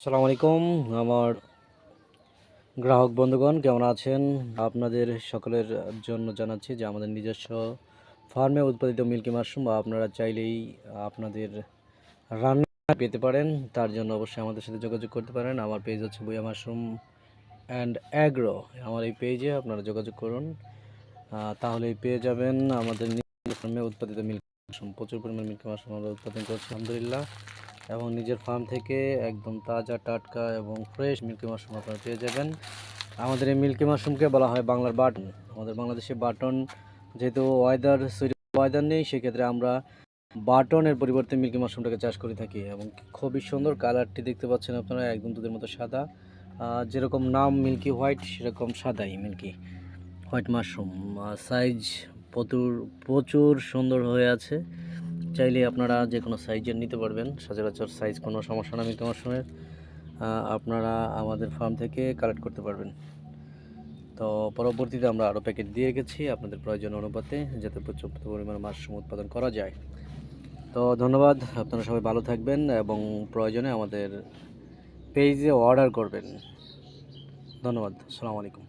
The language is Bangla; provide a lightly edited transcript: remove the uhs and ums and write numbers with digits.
আসসালামু আলাইকুম আমার গ্রাহক বন্ধুগণ, কেমন আছেন? আপনাদের সকলের জন্য জানাচ্ছি যে আমাদের নিজস্ব ফার্মে উৎপাদিত মিল্কি মাশরুম আপনারা চাইলেই আপনাদের রান্না পেতে পারেন। তার জন্য অবশ্যই আমাদের সাথে যোগাযোগ করতে পারেন। আমার পেজ হচ্ছে বুয়া মাশরুম অ্যান্ড অ্যাগ্রো। আমার এই পেজে আপনারা যোগাযোগ করুন, তাহলেই পেয়ে যাবেন আমাদের নিজস্ব ফার্মে উৎপাদিত মিল্কি মাশরুম। প্রচুর পরিমাণ মিল্কি মাশরুম আমরা উৎপাদন করছি আলহামদুলিল্লাহ, এবং নিজের ফার্ম থেকে একদম তাজা টাটকা এবং ফ্রেশ মিল্কি মাশরুম আপনারা পেয়ে যাবেন। আমাদের এই মিল্কি মাশরুমকে বলা হয় বাংলার বাটন। আমাদের বাংলাদেশে বাটন যেহেতু ওয়েদার নেই, সেক্ষেত্রে আমরা বাটনের পরিবর্তে মিল্কি মাশরুমটাকে চাষ করে থাকি, এবং খুবই সুন্দর কালারটি দেখতে পাচ্ছেন আপনারা, একদম দুধের মতো সাদা। যেরকম নাম মিল্কি হোয়াইট, সেরকম সাদাই মিল্কি হোয়াইট মাশরুম। সাইজ প্রচুর প্রচুর সুন্দর হয়ে আছে। চাইলে আপনারা যে কোনো সাইজের নিতে পারবেন, সচরাচর সাইজ কোনো সমস্যা না মিল্কি মাশরুমের। আপনারা আমাদের ফার্ম থেকে কালেক্ট করতে পারবেন। তো পরবর্তীতে আমরা আরও প্যাকেট দিয়ে গেছি আপনাদের প্রয়োজন অনুপাতে, যাতে প্রচুর পরিমাণে মাশরুম উৎপাদন করা যায়। তো ধন্যবাদ, আপনারা সবাই ভালো থাকবেন এবং প্রয়োজনে আমাদের পেজে অর্ডার করবেন। ধন্যবাদ, আসসালামু আলাইকুম।